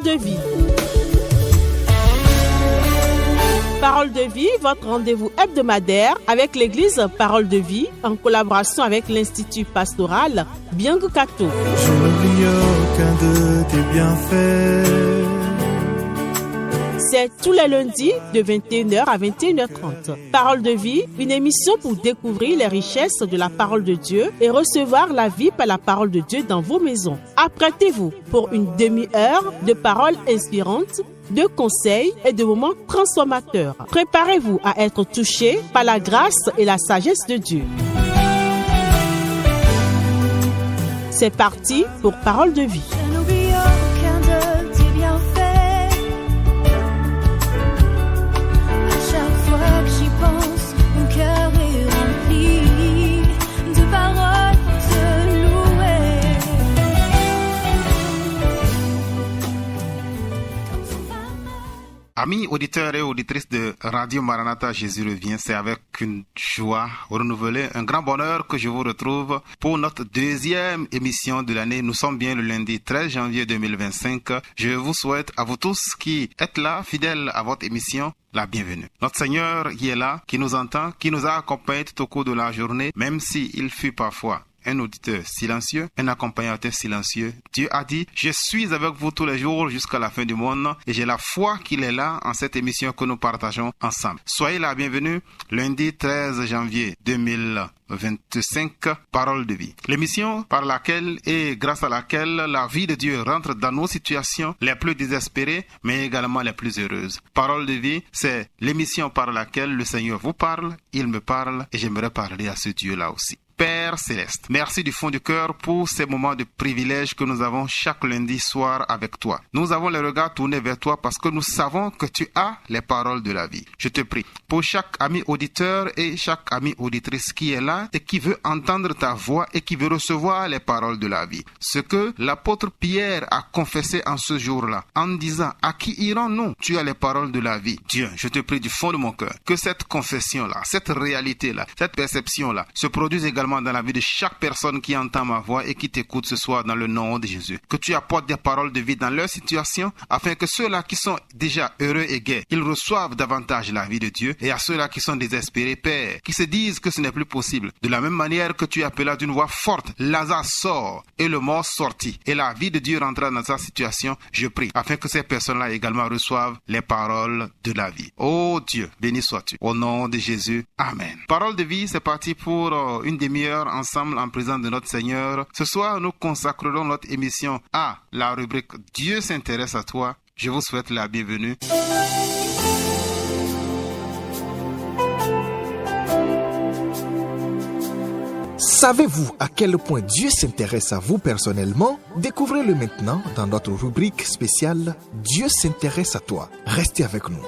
Parole de vie. Parole de vie, votre rendez-vous hebdomadaire avec l'église Parole de vie en collaboration avec l'Institut pastoral Biangukato. Je n'oublie aucun de tes bienfaits. C'est tous les lundis de 21h à 21h30. Parole de vie, une émission pour découvrir les richesses de la parole de Dieu et recevoir la vie par la parole de Dieu dans vos maisons. Apprêtez-vous pour une demi-heure de paroles inspirantes, de conseils et de moments transformateurs. Préparez-vous à être touchés par la grâce et la sagesse de Dieu. C'est parti pour Parole de vie. Je n'oublie aucun de tes bienfaits. À chaque fois que j'y pense, mon cœur est rempli de paroles pour te louer. Amis auditeurs et auditrices de Radio Maranatha, Jésus revient. C'est avec une joie renouvelée, un grand bonheur que je vous retrouve pour notre deuxième émission de l'année. Nous sommes bien le lundi 13 janvier 2025. Je vous souhaite à vous tous qui êtes là, fidèles à votre émission, la bienvenue. Notre Seigneur qui est là, qui nous entend, qui nous a accompagnés tout au cours de la journée, même s'il fut parfois un auditeur silencieux, un accompagnateur silencieux. Dieu a dit, je suis avec vous tous les jours jusqu'à la fin du monde et j'ai la foi qu'il est là en cette émission que nous partageons ensemble. Soyez la bienvenue, lundi 13 janvier 2025, Parole de vie. L'émission par laquelle et grâce à laquelle la vie de Dieu rentre dans nos situations les plus désespérées, mais également les plus heureuses. Parole de vie, c'est l'émission par laquelle le Seigneur vous parle, il me parle et j'aimerais parler à ce Dieu-là aussi. Père Céleste, merci du fond du cœur pour ces moments de privilège que nous avons chaque lundi soir avec toi. Nous avons les regards tournés vers toi parce que nous savons que tu as les paroles de la vie. Je te prie pour chaque ami auditeur et chaque amie auditrice qui est là et qui veut entendre ta voix et qui veut recevoir les paroles de la vie. Ce que l'apôtre Pierre a confessé en ce jour-là en disant, à qui irons-nous? Tu as les paroles de la vie. Dieu, je te prie du fond de mon cœur que cette confession-là, cette réalité-là, cette perception-là se produise également dans la vie de chaque personne qui entend ma voix et qui t'écoute ce soir dans le nom de Jésus. Que tu apportes des paroles de vie dans leur situation afin que ceux-là qui sont déjà heureux et gais, ils reçoivent davantage la vie de Dieu, et à ceux-là qui sont désespérés, Père, qui se disent que ce n'est plus possible. De la même manière que tu appelles d'une voix forte, Lazare sort et le mort sortit et la vie de Dieu rentra dans sa situation, je prie afin que ces personnes-là également reçoivent les paroles de la vie. Oh Dieu, béni sois-tu. Au nom de Jésus, Amen. Parole de vie, c'est parti pour une demi-heure ensemble en présence de notre Seigneur. Ce soir, nous consacrerons notre émission à la rubrique Dieu s'intéresse à toi. Je vous souhaite la bienvenue. Savez-vous à quel point Dieu s'intéresse à vous personnellement? Découvrez-le maintenant dans notre rubrique spéciale Dieu s'intéresse à toi. Restez avec nous.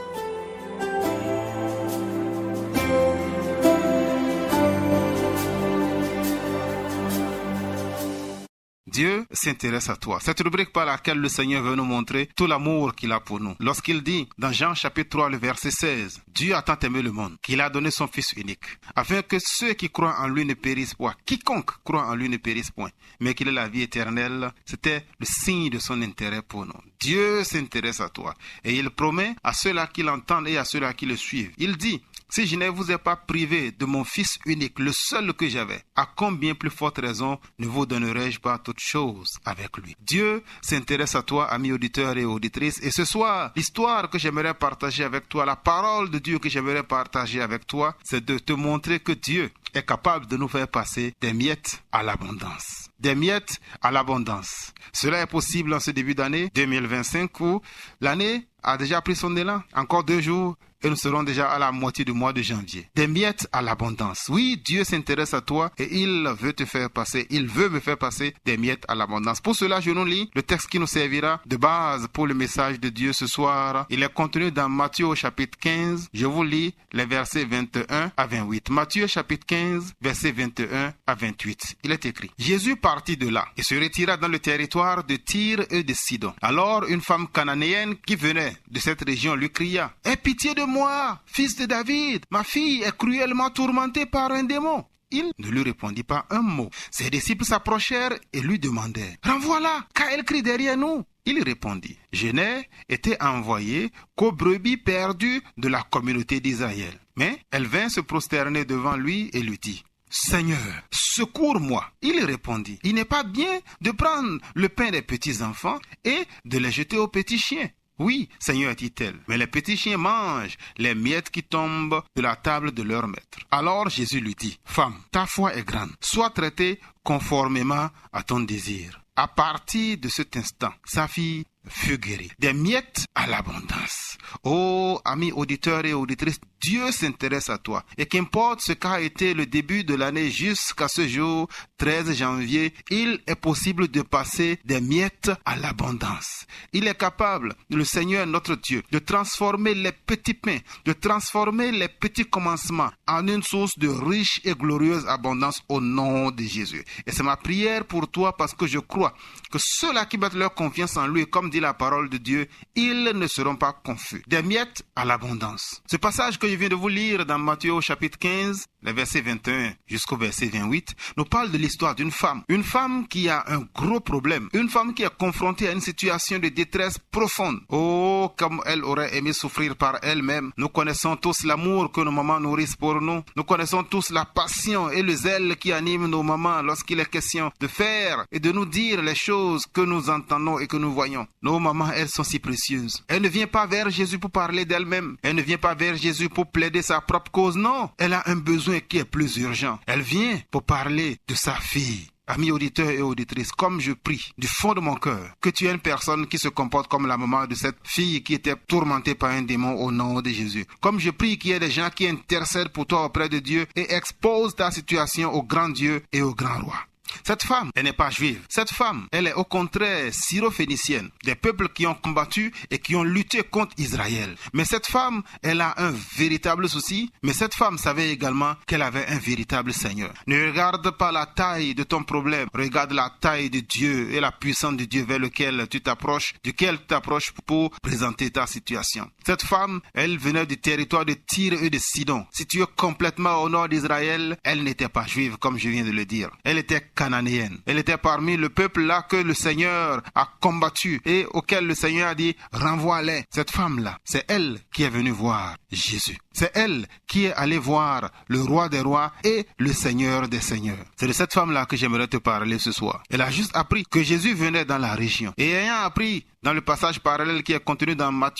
Dieu s'intéresse à toi. Cette rubrique par laquelle le Seigneur veut nous montrer tout l'amour qu'il a pour nous. Lorsqu'il dit dans Jean chapitre 3, le verset 16, Dieu a tant aimé le monde qu'il a donné son Fils unique, afin que ceux qui croient en lui ne périssent point. Quiconque croit en lui ne périsse point, mais qu'il ait la vie éternelle. C'était le signe de son intérêt pour nous. Dieu s'intéresse à toi et il promet à ceux-là qui l'entendent et à ceux-là qui le suivent. Il dit, si je ne vous ai pas privé de mon Fils unique, le seul que j'avais, à combien plus forte raison ne vous donnerai-je pas toutes choses avec lui? Dieu s'intéresse à toi, amis auditeurs et auditrices. Et ce soir, l'histoire que j'aimerais partager avec toi, la parole de Dieu que j'aimerais partager avec toi, c'est de te montrer que Dieu est capable de nous faire passer des miettes à l'abondance. Des miettes à l'abondance. Cela est possible en ce début d'année 2025 où l'année a déjà pris son élan. Encore 2 jours et nous serons déjà à la moitié du mois de janvier. Des miettes à l'abondance. Oui, Dieu s'intéresse à toi et il veut te faire passer, il veut me faire passer des miettes à l'abondance. Pour cela, je nous lis le texte qui nous servira de base pour le message de Dieu ce soir. Il est contenu dans Matthieu au chapitre 15. Je vous lis les versets 21 à 28. Matthieu chapitre 15, versets 21 à 28. Il est écrit, Jésus partit de là et se retira dans le territoire de Tyr et de Sidon. Alors une femme cananéenne qui venait de cette région lui cria, « Aie pitié de moi, fils de David, ma fille est cruellement tourmentée par un démon. » Il ne lui répondit pas un mot. Ses disciples s'approchèrent et lui demandèrent, « Renvoie-la, car elle crie derrière nous. » Il répondit, « Je n'ai été envoyé qu'aux brebis perdues de la communauté d'Israël. » Mais elle vint se prosterner devant lui et lui dit, « Seigneur, secours-moi. » Il répondit, « Il n'est pas bien de prendre le pain des petits-enfants et de les jeter aux petits chiens. » « Oui, Seigneur, dit-elle, mais les petits chiens mangent les miettes qui tombent de la table de leur maître. » Alors Jésus lui dit, « Femme, ta foi est grande, sois traitée conformément à ton désir. » À partir de cet instant, sa fille fut guérie. Des miettes à l'abondance. Oh, amis auditeurs et auditrices, Dieu s'intéresse à toi. Et qu'importe ce qu'a été le début de l'année jusqu'à ce jour, 13 janvier, il est possible de passer des miettes à l'abondance. Il est capable, le Seigneur notre Dieu, de transformer les petits pains, de transformer les petits commencements en une source de riche et glorieuse abondance au nom de Jésus. Et c'est ma prière pour toi parce que je crois que ceux-là qui mettent leur confiance en lui, comme dit la parole de Dieu, ils ne seront pas confus. Des miettes à l'abondance. Ce passage que je viens de vous lire dans Matthieu au chapitre 15, les versets 21 jusqu'au verset 28, nous parle de l'histoire d'une femme. Une femme qui a un gros problème. Une femme qui est confrontée à une situation de détresse profonde. Oh, comme elle aurait aimé souffrir par elle-même. Nous connaissons tous l'amour que nos mamans nourrissent pour nous. Nous connaissons tous la passion et le zèle qui anime nos mamans lorsqu'il est question de faire et de nous dire les choses que nous entendons et que nous voyons. Nos mamans, elles sont si précieuses. Elle ne vient pas vers Jésus pour parler d'elle-même. Elle ne vient pas vers Jésus pour plaider sa propre cause. Non, elle a un besoin qui est plus urgent. Elle vient pour parler de sa fille. Amis auditeurs et auditrices, comme je prie du fond de mon cœur que tu es une personne qui se comporte comme la maman de cette fille qui était tourmentée par un démon au nom de Jésus. Comme je prie qu'il y ait des gens qui intercèdent pour toi auprès de Dieu et exposent ta situation au grand Dieu et au grand roi. Cette femme, elle n'est pas juive. Cette femme, elle est au contraire syro-phénicienne, des peuples qui ont combattu et qui ont lutté contre Israël. Mais cette femme, elle a un véritable souci, mais cette femme savait également qu'elle avait un véritable Seigneur. Ne regarde pas la taille de ton problème, regarde la taille de Dieu et la puissance de Dieu vers lequel tu t'approches, duquel tu t'approches pour présenter ta situation. Cette femme, elle venait du territoire de Tyr et de Sidon. Située complètement au nord d'Israël, elle n'était pas juive comme je viens de le dire. Elle était cananéenne. Elle était parmi le peuple là que le Seigneur a combattu et auquel le Seigneur a dit renvoie-les. Cette femme-là, c'est elle qui est venue voir Jésus. C'est elle qui est allée voir le roi des rois et le Seigneur des seigneurs. C'est de cette femme-là que j'aimerais te parler ce soir. Elle a juste appris que Jésus venait dans la région. Et ayant appris dans le passage parallèle qui est contenu dans Marc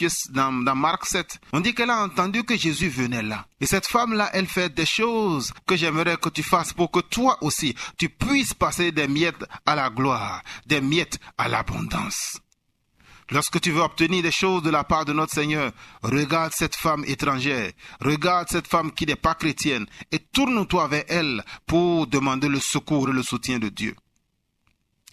7, on dit qu'elle a entendu que Jésus venait là. Et cette femme-là, elle fait des choses que j'aimerais que tu fasses pour que toi aussi, tu puisses passer des miettes à la gloire, des miettes à l'abondance. Lorsque tu veux obtenir des choses de la part de notre Seigneur, regarde cette femme étrangère, regarde cette femme qui n'est pas chrétienne et tourne-toi vers elle pour demander le secours et le soutien de Dieu.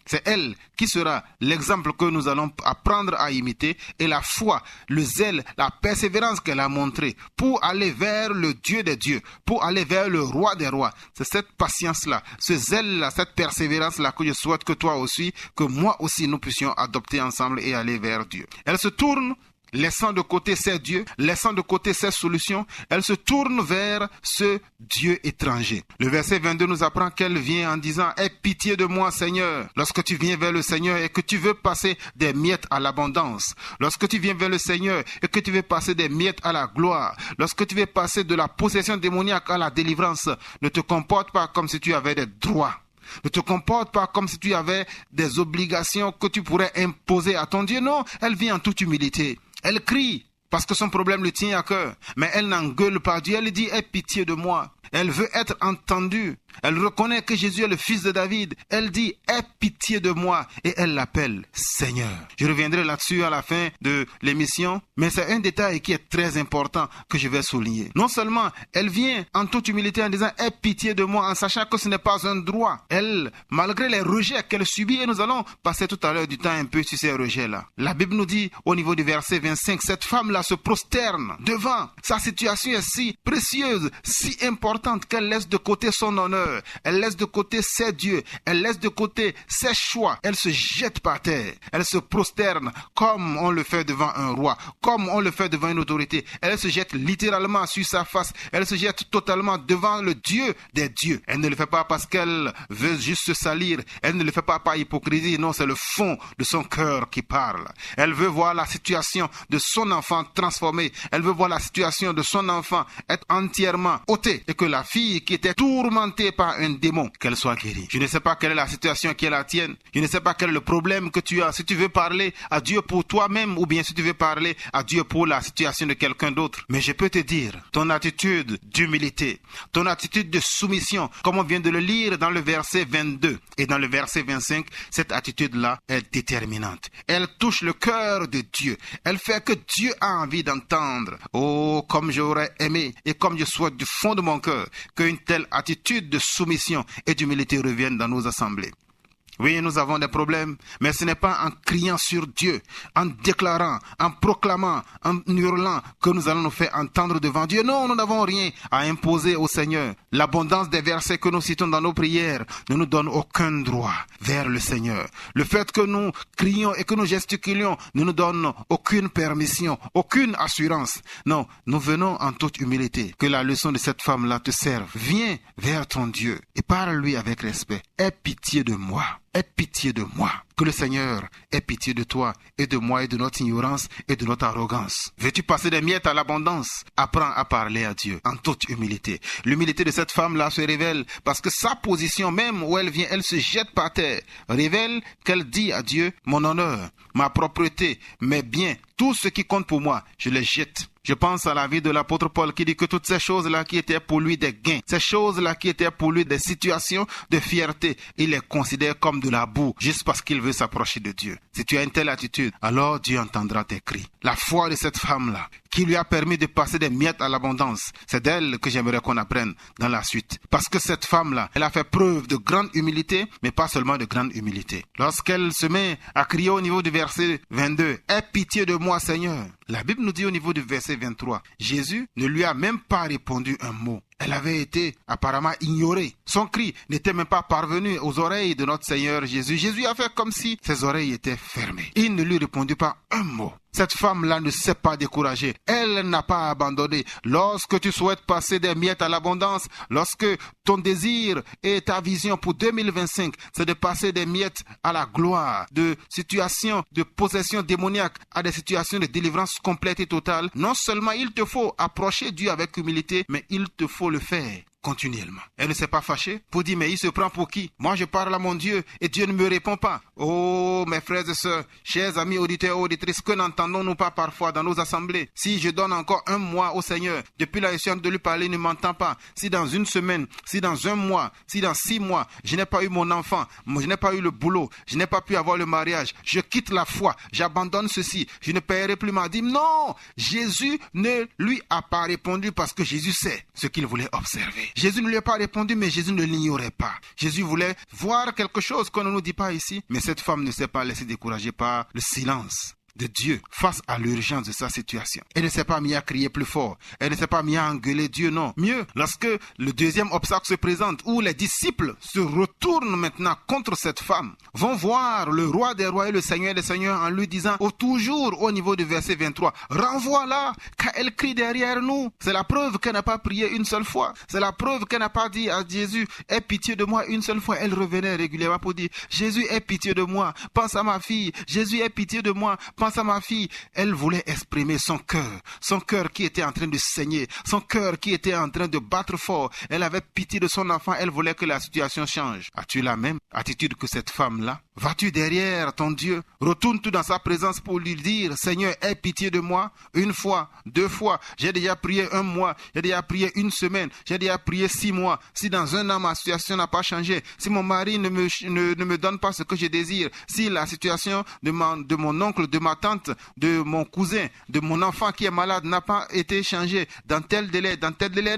C'est elle qui sera l'exemple que nous allons apprendre à imiter et la foi, le zèle, la persévérance qu'elle a montré pour aller vers le Dieu des dieux, pour aller vers le roi des rois. C'est cette patience-là, ce zèle-là, cette persévérance-là que je souhaite que toi aussi, que moi aussi nous puissions adopter ensemble et aller vers Dieu. Elle se tourne, laissant de côté ses dieux, laissant de côté ses solutions, elle se tourne vers ce Dieu étranger. Le verset 22 nous apprend qu'elle vient en disant « Aie pitié de moi, Seigneur ». Lorsque tu viens vers le Seigneur et que tu veux passer des miettes à l'abondance, lorsque tu viens vers le Seigneur et que tu veux passer des miettes à la gloire, lorsque tu veux passer de la possession démoniaque à la délivrance, ne te comporte pas comme si tu avais des droits. Ne te comporte pas comme si tu avais des obligations que tu pourrais imposer à ton Dieu. Non, elle vient en toute humilité. Elle crie parce que son problème le tient à cœur. Mais elle n'engueule pas Dieu. Elle dit « Aie pitié de moi ». Elle veut être entendue. Elle reconnaît que Jésus est le fils de David. Elle dit « Aie pitié de moi » et elle l'appelle Seigneur. Je reviendrai là-dessus à la fin de l'émission, mais c'est un détail qui est très important que je vais souligner. Non seulement elle vient en toute humilité en disant « Aie pitié de moi » en sachant que ce n'est pas un droit. Elle, malgré les rejets qu'elle subit, et nous allons passer tout à l'heure du temps un peu sur ces rejets-là. La Bible nous dit au niveau du verset 25, cette femme-là se prosterne devant. Sa situation est si précieuse, si importante qu'elle laisse de côté son honneur honneur, elle laisse de côté ses dieux, elle laisse de côté ses choix, elle se jette par terre, elle se prosterne comme on le fait devant un roi, comme on le fait devant une autorité. Elle se jette littéralement sur sa face, elle se jette totalement devant le Dieu des dieux. Elle ne le fait pas parce qu'elle veut juste se salir, elle ne le fait pas par hypocrisie, non, c'est le fond de son cœur qui parle. Elle veut voir la situation de son enfant transformée, elle veut voir la situation de son enfant être entièrement ôtée et que la fille qui était tourmentée par un démon, qu'elle soit guérie. Je ne sais pas quelle est la situation qui est la tienne, je ne sais pas quel est le problème que tu as, si tu veux parler à Dieu pour toi-même ou bien si tu veux parler à Dieu pour la situation de quelqu'un d'autre. Mais je peux te dire, ton attitude d'humilité, ton attitude de soumission, comme on vient de le lire dans le verset 22 et dans le verset 25, cette attitude-là est déterminante. Elle touche le cœur de Dieu. Elle fait que Dieu a envie d'entendre. Oh, comme j'aurais aimé et comme je souhaite du fond de mon cœur qu'une telle attitude de soumission et d'humilité revienne dans nos assemblées. Oui, nous avons des problèmes, mais ce n'est pas en criant sur Dieu, en déclarant, en proclamant, en hurlant que nous allons nous faire entendre devant Dieu. Non, nous n'avons rien à imposer au Seigneur. L'abondance des versets que nous citons dans nos prières ne nous donne aucun droit vers le Seigneur. Le fait que nous crions et que nous gesticulions ne nous donne aucune permission, aucune assurance. Non, nous venons en toute humilité. Que la leçon de cette femme-là te serve. Viens vers ton Dieu et parle-lui avec respect. Aie pitié de moi. Aie pitié de moi. Que le Seigneur ait pitié de toi et de moi et de notre ignorance et de notre arrogance. Veux-tu passer des miettes à l'abondance? Apprends à parler à Dieu en toute humilité. L'humilité de cette femme-là se révèle parce que sa position même où elle vient, elle se jette par terre, révèle qu'elle dit à Dieu, mon honneur, ma propreté, mes biens, tout ce qui compte pour moi, je les jette. Je pense à la vie de l'apôtre Paul qui dit que toutes ces choses-là qui étaient pour lui des gains, ces choses-là qui étaient pour lui des situations de fierté, il les considère comme de la boue, juste parce qu'il veut s'approcher de Dieu. Si tu as une telle attitude, alors Dieu entendra tes cris. La foi de cette femme-là, qui lui a permis de passer des miettes à l'abondance, c'est d'elle que j'aimerais qu'on apprenne dans la suite. Parce que cette femme-là, elle a fait preuve de grande humilité, mais pas seulement de grande humilité. Lorsqu'elle se met à crier au niveau du verset 22, « Aie pitié de moi, Seigneur !» La Bible nous dit au niveau du verset 23, Jésus ne lui a même pas répondu un mot. Elle avait été apparemment ignorée. Son cri n'était même pas parvenu aux oreilles de notre Seigneur Jésus. Jésus a fait comme si ses oreilles étaient fermées. Il ne lui répondit pas un mot. Cette femme-là ne s'est pas découragée. Elle n'a pas abandonné. Lorsque tu souhaites passer des miettes à l'abondance, lorsque ton désir et ta vision pour 2025, c'est de passer des miettes à la gloire, de situations de possession démoniaque à des situations de délivrance complète et totale, non seulement il te faut approcher Dieu avec humilité, mais il te faut le faire continuellement. Elle ne s'est pas fâchée pour dire, mais il se prend pour qui? Moi, je parle à mon Dieu et Dieu ne me répond pas. Oh, mes frères et sœurs, chers amis auditeurs et auditrices, que n'entendons-nous pas parfois dans nos assemblées? Si je donne encore un mois au Seigneur, depuis la session de lui parler, il ne m'entend pas. Si dans une semaine, si dans un mois, si dans 6 mois, je n'ai pas eu mon enfant, je n'ai pas eu le boulot, je n'ai pas pu avoir le mariage, je quitte la foi, j'abandonne ceci, je ne paierai plus ma dîme. Non! Jésus ne lui a pas répondu parce que Jésus sait ce qu'il voulait observer. Jésus ne lui a pas répondu, mais Jésus ne l'ignorait pas. Jésus voulait voir quelque chose qu'on ne nous dit pas ici, mais cette femme ne s'est pas laissée décourager par le silence de Dieu face à l'urgence de sa situation. Elle ne s'est pas mise à crier plus fort. Elle ne s'est pas mise à engueuler Dieu, non. Mieux, lorsque le deuxième obstacle se présente, où les disciples se retournent maintenant contre cette femme, vont voir le roi des rois et le seigneur des seigneurs en lui disant, toujours au niveau du verset 23, renvoie-la, car elle crie derrière nous. C'est la preuve qu'elle n'a pas prié une seule fois. C'est la preuve qu'elle n'a pas dit à Jésus, aie pitié de moi une seule fois. Elle revenait régulièrement pour dire, Jésus, aie pitié de moi. Pense à ma fille. Jésus, aie pitié de moi. Pense à ma fille. Elle voulait exprimer son cœur qui était en train de saigner, son cœur qui était en train de battre fort. Elle avait pitié de son enfant, elle voulait que la situation change. As-tu la même attitude que cette femme-là? Vas-tu derrière ton Dieu? Retournes-tu dans sa présence pour lui dire, Seigneur, aie pitié de moi? Une fois, 2 fois, j'ai déjà prié 1 mois, j'ai déjà prié 1 semaine, j'ai déjà prié 6 mois. Si dans 1 an ma situation n'a pas changé, si mon mari ne me donne pas ce que je désire, si la situation de mon oncle, de ma tante, de mon cousin, de mon enfant qui est malade n'a pas été changée dans tel délai,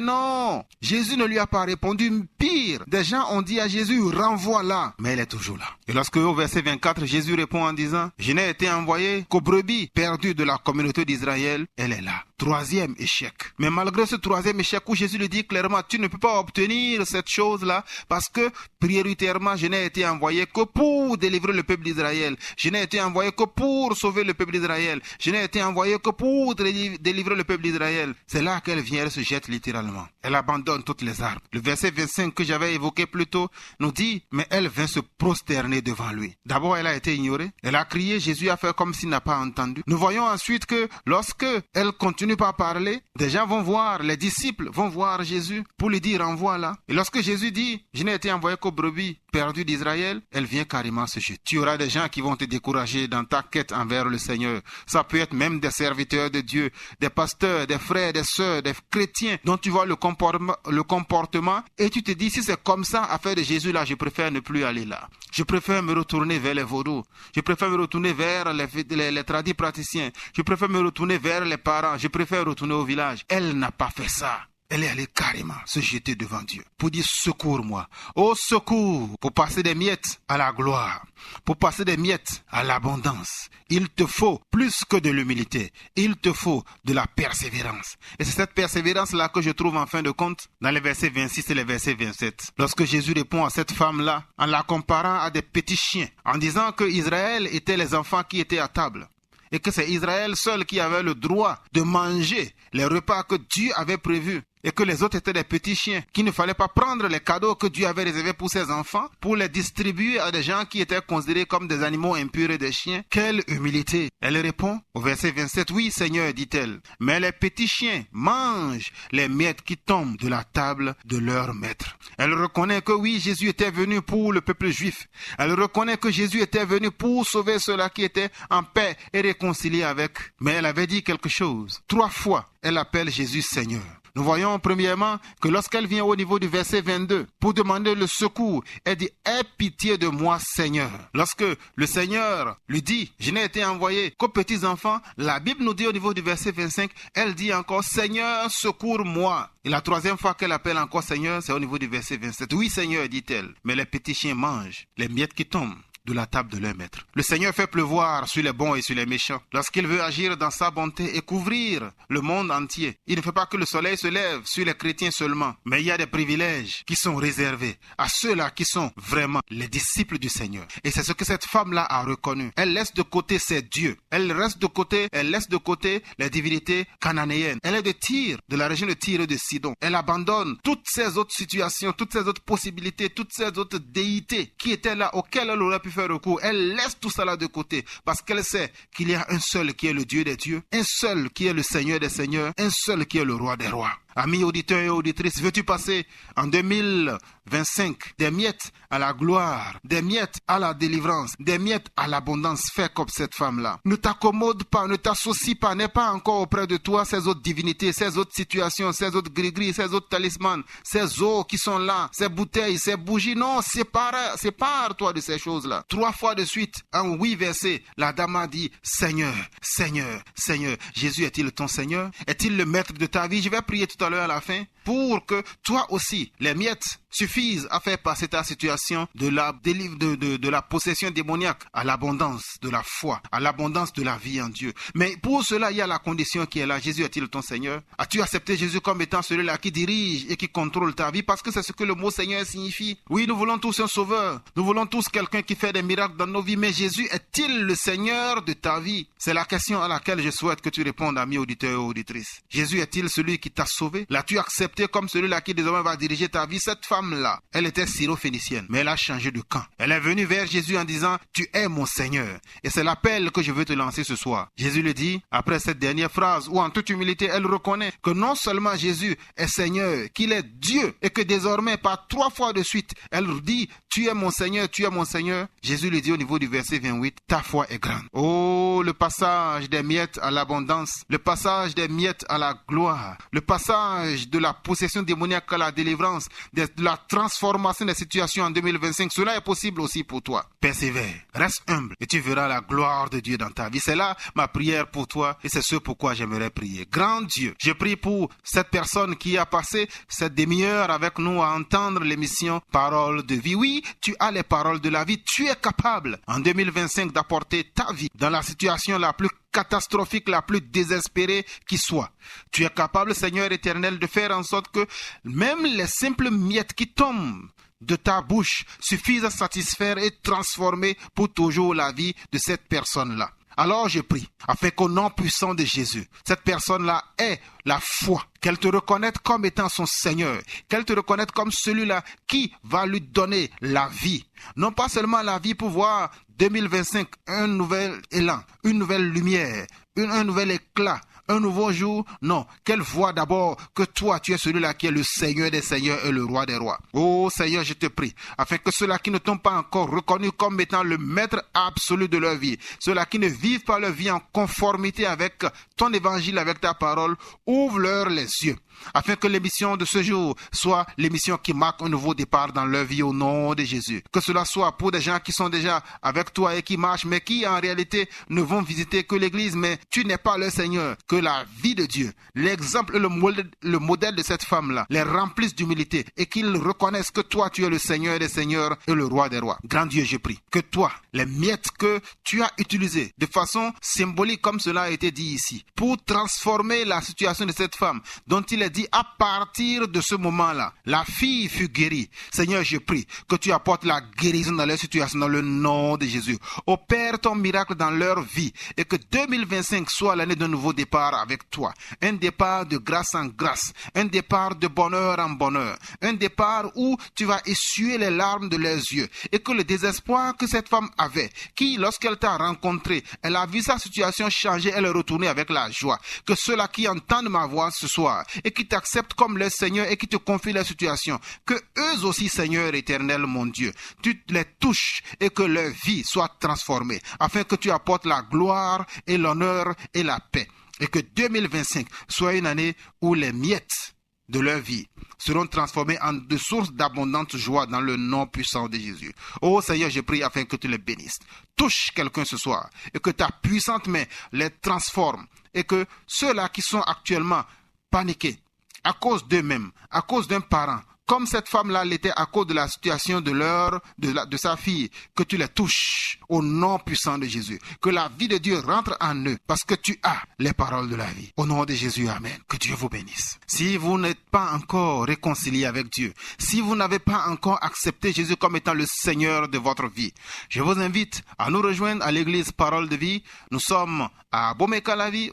non! Jésus ne lui a pas répondu. Pire, des gens ont dit à Jésus, renvoie-la, mais elle est toujours là. Et lorsque au verset 24, Jésus répond en disant, je n'ai été envoyé qu'aux brebis perdues de la communauté d'Israël, elle est là. troisième échec. Mais malgré ce troisième échec où Jésus lui dit clairement, tu ne peux pas obtenir cette chose-là parce que prioritairement, je n'ai été envoyé que pour délivrer le peuple d'Israël. Je n'ai été envoyé que pour sauver le peuple d'Israël. Je n'ai été envoyé que pour délivrer le peuple d'Israël. C'est là qu'elle vient, elle se jette littéralement. Elle abandonne toutes les armes. Le verset 25 que j'avais évoqué plus tôt nous dit, mais elle vint se prosterner devant lui. D'abord, elle a été ignorée. Elle a crié, Jésus a fait comme s'il n'a pas entendu. Nous voyons ensuite que lorsque elle continue par parler, des gens vont voir, les disciples vont voir Jésus pour lui dire, envoie-la. Et lorsque Jésus dit, je n'ai été envoyé qu'aux brebis perdues d'Israël, elle vient carrément se jeter. Tu auras des gens qui vont te décourager dans ta quête envers le Seigneur. Ça peut être même des serviteurs de Dieu, des pasteurs, des frères, des sœurs, des chrétiens dont tu vois le comportement et tu te dis, si c'est comme ça, affaire de Jésus là, je préfère ne plus aller là. Je préfère me retourner vers les vaudous. Je préfère me retourner vers les tradis praticiens. Je préfère me retourner vers les parents. Je préfère retourner au village. Elle n'a pas fait ça. Elle est allée carrément se jeter devant Dieu pour dire secours-moi. Oh secours, pour passer des miettes à la gloire, pour passer des miettes à l'abondance. Il te faut plus que de l'humilité. Il te faut de la persévérance. Et c'est cette persévérance-là que je trouve en fin de compte dans les versets 26 et les versets 27. Lorsque Jésus répond à cette femme-là en la comparant à des petits chiens, en disant que Israël était les enfants qui étaient à table. Et que c'est Israël seul qui avait le droit de manger les repas que Dieu avait prévus. Et que les autres étaient des petits chiens, qu'il ne fallait pas prendre les cadeaux que Dieu avait réservés pour ses enfants, pour les distribuer à des gens qui étaient considérés comme des animaux impurs et des chiens. Quelle humilité! Elle répond au verset 27, oui Seigneur, dit-elle, mais les petits chiens mangent les miettes qui tombent de la table de leur maître. Elle reconnaît que oui, Jésus était venu pour le peuple juif. Elle reconnaît que Jésus était venu pour sauver ceux-là qui étaient en paix et réconciliés avec. Mais elle avait dit quelque chose. 3 fois, elle appelle Jésus Seigneur. Nous voyons premièrement que lorsqu'elle vient au niveau du verset 22 pour demander le secours, elle dit « Aie pitié de moi, Seigneur ». Lorsque le Seigneur lui dit « Je n'ai été envoyé qu'aux petits enfants », la Bible nous dit au niveau du verset 25, elle dit encore « Seigneur, secours-moi ». Et la 3e fois qu'elle appelle encore Seigneur, c'est au niveau du verset 27. « Oui, Seigneur, dit-elle, mais les petits chiens mangent les miettes qui tombent de la table de leur maître. » Le Seigneur fait pleuvoir sur les bons et sur les méchants. Lorsqu'il veut agir dans sa bonté et couvrir le monde entier, il ne fait pas que le soleil se lève sur les chrétiens seulement, mais il y a des privilèges qui sont réservés à ceux-là qui sont vraiment les disciples du Seigneur. Et c'est ce que cette femme-là a reconnu. Elle laisse de côté ses dieux. Elle laisse de côté les divinités cananéennes. Elle est de Tyr, de la région de Tyr et de Sidon. Elle abandonne toutes ces autres situations, toutes ces autres possibilités, toutes ces autres déités qui étaient là, auxquelles elle aurait pu faire recours. Elle laisse tout ça là de côté parce qu'elle sait qu'il y a un seul qui est le Dieu des dieux, un seul qui est le Seigneur des seigneurs, un seul qui est le roi des rois. Amis auditeurs et auditrices, veux-tu passer en 2025 des miettes à la gloire, des miettes à la délivrance, des miettes à l'abondance? Fais comme cette femme-là. Ne t'accommode pas, ne t'associe pas, n'aie pas encore auprès de toi ces autres divinités, ces autres situations, ces autres gris-gris, ces autres talismans, ces eaux qui sont là, ces bouteilles, ces bougies. Non, sépare-toi de ces choses-là. 3 fois de suite, en 8 versets, la dame a dit « Seigneur, Seigneur, Seigneur ». Jésus est-il ton Seigneur? Est-il le maître de ta vie? Je vais prier tout à l'heure à la fin pour que toi aussi, les miettes suffisent à faire passer ta situation de la possession démoniaque à l'abondance de la foi, à l'abondance de la vie en Dieu. Mais pour cela, il y a la condition qui est là. Jésus est-il ton Seigneur? As-tu accepté Jésus comme étant celui-là qui dirige et qui contrôle ta vie? Parce que c'est ce que le mot Seigneur signifie. Oui, nous voulons tous un sauveur. Nous voulons tous quelqu'un qui fait des miracles dans nos vies. Mais Jésus est-il le Seigneur de ta vie? C'est la question à laquelle je souhaite que tu répondes, amis auditeurs et auditrices. Jésus est-il celui qui t'a sauvé? L'as-tu accepté comme celui-là qui désormais va diriger ta vie? Cette femme-là, elle était syro-phénicienne, mais elle a changé de camp. Elle est venue vers Jésus en disant « Tu es mon Seigneur ». Et c'est l'appel que je veux te lancer ce soir. Jésus le dit, après cette dernière phrase, où en toute humilité, elle reconnaît que non seulement Jésus est Seigneur, qu'il est Dieu, et que désormais, par 3 fois de suite, elle dit « Tu es mon Seigneur, tu es mon Seigneur ». Jésus lui dit au niveau du verset 28, « Ta foi est grande ». Oh, le passage des miettes à l'abondance, le passage des miettes à la gloire, le passage de la possession démoniaque à la délivrance, de la transformation des situations en 2025, cela est possible aussi pour toi. Persévère, reste humble et tu verras la gloire de Dieu dans ta vie. C'est là ma prière pour toi et c'est ce pourquoi j'aimerais prier. Grand Dieu, je prie pour cette personne qui a passé cette demi-heure avec nous à entendre l'émission Parole de vie. Oui, tu as les paroles de la vie, tu es capable en 2025 d'apporter ta vie dans la situation la plus catastrophique, la plus désespérée qui soit. Tu es capable, Seigneur éternel, de faire en sorte que même les simples miettes qui tombent de ta bouche suffisent à satisfaire et transformer pour toujours la vie de cette personne-là. Alors je prie, afin qu'au nom puissant de Jésus, cette personne-là ait la foi, qu'elle te reconnaisse comme étant son Seigneur, qu'elle te reconnaisse comme celui-là qui va lui donner la vie. Non pas seulement la vie pour voir 2025, un nouvel élan, une nouvelle lumière, un nouvel éclat, un nouveau jour. Non, qu'elle voit d'abord que toi, tu es celui-là qui est le Seigneur des Seigneurs et le Roi des Rois. Oh Seigneur, je te prie, afin que ceux-là qui ne t'ont pas encore reconnu comme étant le maître absolu de leur vie, ceux-là qui ne vivent pas leur vie en conformité avec ton évangile, avec ta parole, ouvre-leur les yeux, afin que l'émission de ce jour soit l'émission qui marque un nouveau départ dans leur vie au nom de Jésus. Que cela soit pour des gens qui sont déjà avec toi et qui marchent, mais qui en réalité ne vont visiter que l'église, mais tu n'es pas leur Seigneur. Que la vie de Dieu, l'exemple et le modèle de cette femme-là, les remplissent d'humilité et qu'ils reconnaissent que toi, tu es le Seigneur des Seigneurs et le Roi des Rois. Grand Dieu, je prie que toi, les miettes que tu as utilisées de façon symbolique comme cela a été dit ici, pour transformer la situation de cette femme, dont il est dit à partir de ce moment-là, la fille fut guérie. Seigneur, je prie que tu apportes la guérison dans leur situation dans le nom de Jésus. Opère ton miracle dans leur vie et que 2025 soit l'année d'un nouveau départ avec toi. Un départ de grâce en grâce, un départ de bonheur en bonheur, un départ où tu vas essuyer les larmes de leurs yeux et que le désespoir que cette femme avait, qui lorsqu'elle t'a rencontré, elle a vu sa situation changer, elle est retournée avec la joie. Que ceux-là qui entendent ma voix ce soir et qui t'acceptent comme leur Seigneur et qui te confient leur situation, que eux aussi, Seigneur éternel, mon Dieu, tu les touches et que leur vie soit transformée, afin que tu apportes la gloire et l'honneur et la paix. Et que 2025 soit une année où les miettes de leur vie seront transformées en de sources d'abondante joie dans le nom puissant de Jésus. Oh Seigneur, je prie afin que tu les bénisses. Touche quelqu'un ce soir et que ta puissante main les transforme et que ceux-là qui sont actuellement paniqués à cause d'eux-mêmes, à cause d'un parent, comme cette femme-là l'était à cause de la situation de sa fille, que tu les touches au nom puissant de Jésus. Que la vie de Dieu rentre en eux parce que tu as les paroles de la vie. Au nom de Jésus, amen. Que Dieu vous bénisse. Si vous n'êtes pas encore réconcilié avec Dieu, si vous n'avez pas encore accepté Jésus comme étant le Seigneur de votre vie, je vous invite à nous rejoindre à l'église Parole de Vie. Nous sommes à Bomekalavi,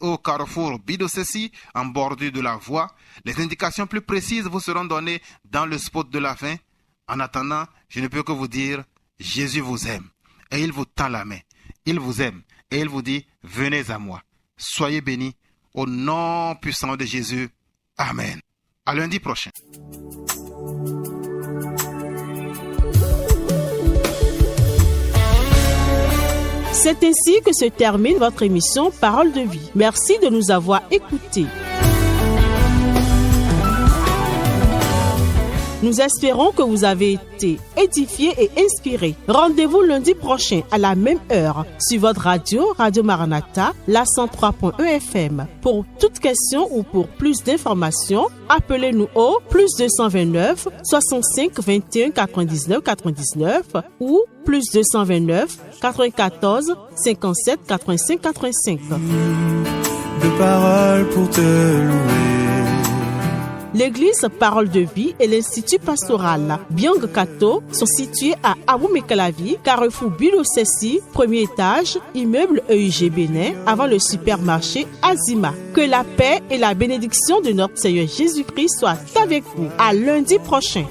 au carrefour Bidosessi, en bordure de la voie. Les indications plus précises vous seront données dans le spot de la fin. En attendant, je ne peux que vous dire, Jésus vous aime et il vous tend la main. Il vous aime et il vous dit, venez à moi. Soyez bénis au nom puissant de Jésus. Amen. À lundi prochain. C'est ainsi que se termine votre émission Parole de vie. Merci de nous avoir écoutés. Nous espérons que vous avez été édifiés et inspirés. Rendez-vous lundi prochain à la même heure sur votre radio Maranatha, la 103.1 FM. Pour toute question ou pour plus d'informations, appelez-nous au +229 65 21 99 99 ou +229 94 57 85 85. De paroles pour te louer. L'église Parole de Vie et l'Institut pastoral Biang Kato sont situés à Abou-Mekalavi, carrefour Bilo-Sessi, premier étage, immeuble EUG Bénin, avant le supermarché Azima. Que la paix et la bénédiction de notre Seigneur Jésus-Christ soient avec vous. À lundi prochain.